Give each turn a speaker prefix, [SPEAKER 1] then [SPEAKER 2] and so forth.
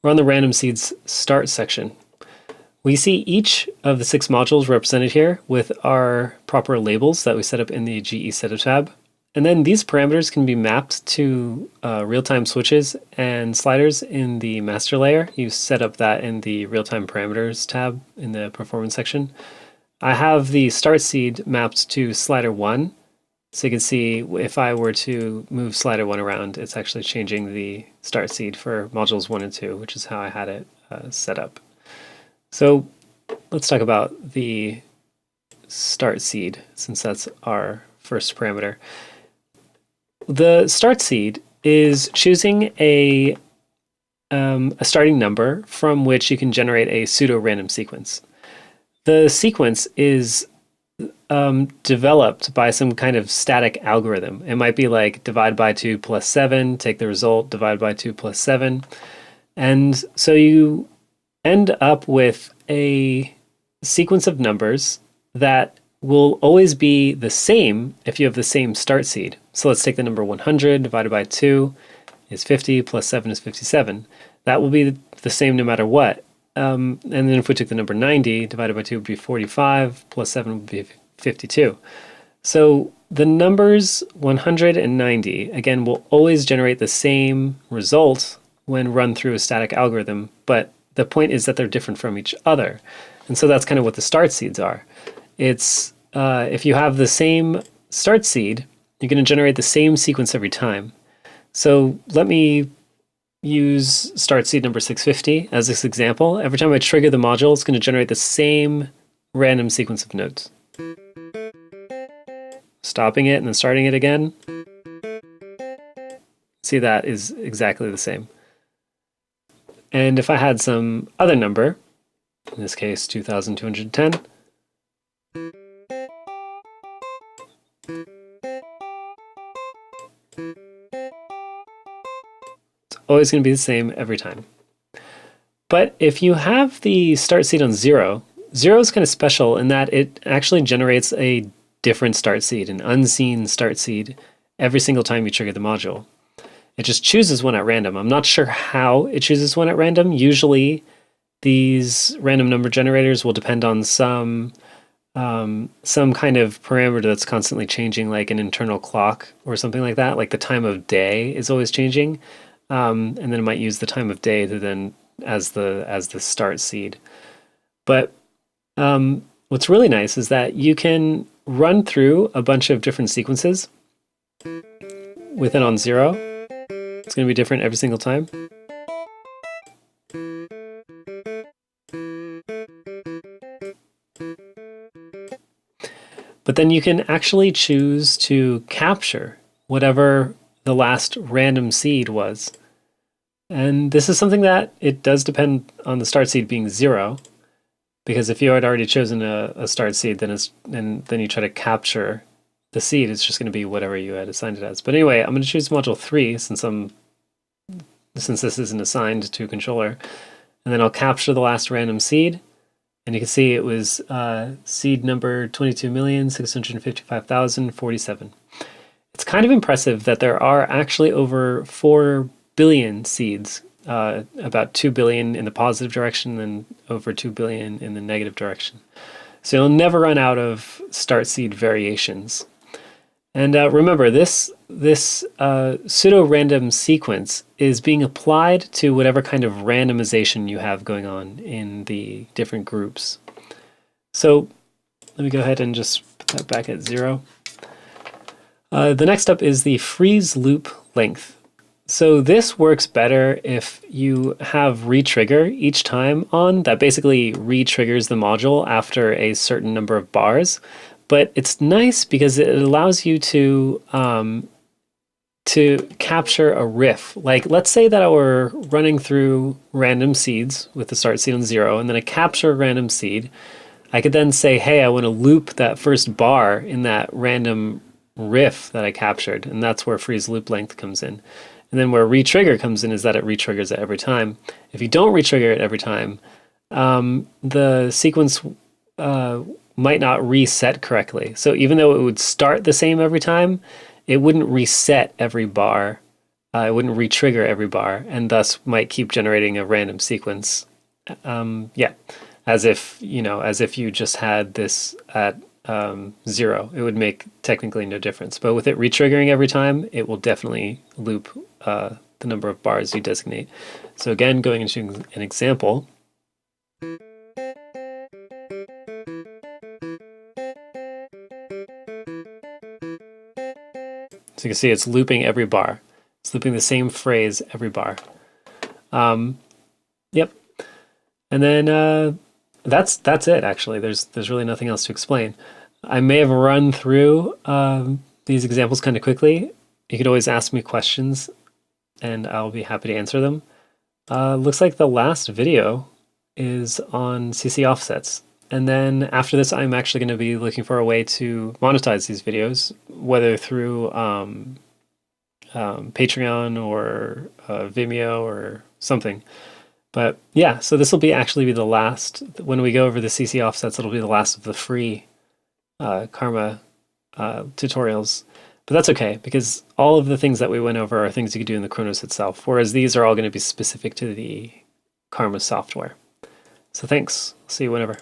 [SPEAKER 1] We're on the random seeds start section. We see each of the 6 modules represented here with our proper labels that we set up in the GE setup tab. And then these parameters can be mapped to real-time switches and sliders in the master layer. You set up that in the real-time parameters tab in the performance section. I have the start seed mapped to slider 1. So you can see if I were to move slider 1 around, it's actually changing the start seed for modules 1 and 2, which is how I had it set up. So let's talk about the start seed, since that's our first parameter. The start seed is choosing a starting number from which you can generate a pseudo-random sequence. The sequence is developed by some kind of static algorithm. It might be like divide by 2 plus 7, take the result, divide by 2 plus 7. And so you end up with a sequence of numbers that will always be the same if you have the same start seed. So let's take the number 100 divided by 2 is 50 plus 7 is 57. That will be the same no matter what. And then if we took the number 90 divided by 2 would be 45 plus 7 would be 52. So the numbers 100 and 90, again, will always generate the same result when run through a static algorithm, but the point is that they're different from each other. And so that's kind of what the start seeds are. It's if you have the same start seed, you're going to generate the same sequence every time. So let me use start seed number 650 as this example. Every time I trigger the module, it's going to generate the same random sequence of notes. Stopping it and then starting it again. See, that is exactly the same. And if I had some other number, in this case 2210, it's always going to be the same every time. But if you have the start seed on 0, 0 is kind of special in that it actually generates a different start seed, an unseen start seed, every single time you trigger the module. It just chooses one at random. I'm not sure how it chooses one at random. Usually these random number generators will depend on some kind of parameter that's constantly changing, like an internal clock or something like that. Like the time of day is always changing. And then it might use the time of day to then as the start seed. But what's really nice is that you can run through a bunch of different sequences with it on 0. It's going to be different every single time. But then you can actually choose to capture whatever the last random seed was. And this is something that it does depend on the start seed being 0, because if you had already chosen a start seed, then you try to capture the seed, it's just going to be whatever you had assigned it as. But anyway, I'm going to choose module 3 since this isn't assigned to a controller, and then I'll capture the last random seed, and you can see it was seed number 22,655,047. It's kind of impressive that there are actually over 4 billion seeds, about 2 billion in the positive direction and over 2 billion in the negative direction. So you'll never run out of start seed variations. And remember, this pseudo-random sequence is being applied to whatever kind of randomization you have going on in the different groups. So let me go ahead and just put that back at 0. The next up is the freeze loop length. So this works better if you have retrigger each time on. That basically re-triggers the module after a certain number of bars. But it's nice because it allows you to capture a riff. Like, let's say that I were running through random seeds with the start seed on 0, and then I capture a random seed. I could then say, hey, I want to loop that first bar in that random riff that I captured, and that's where freeze loop length comes in. And then where retrigger comes in is that it retriggers it every time. If you don't retrigger it every time, the sequence might not reset correctly. So even though it would start the same every time, it wouldn't reset every bar it wouldn't re-trigger every bar, and thus might keep generating a random sequence. Yeah, as if you just had this at 0. It would make technically no difference. But with it re-triggering every time, it will definitely loop the number of bars you designate. So again, going into an example. So you can see it's looping every bar. It's looping the same phrase every bar. Yep. And then that's it, actually. There's really nothing else to explain. I may have run through these examples kind of quickly. You could always ask me questions, and I'll be happy to answer them. Looks like the last video is on CC offsets. And then after this, I'm actually going to be looking for a way to monetize these videos, whether through Patreon or Vimeo or something. But yeah, so this will actually be the last. When we go over the CC offsets, it'll be the last of the free Karma tutorials. But that's okay, because all of the things that we went over are things you could do in the Kronos itself, whereas these are all going to be specific to the Karma software. So thanks. See you whenever.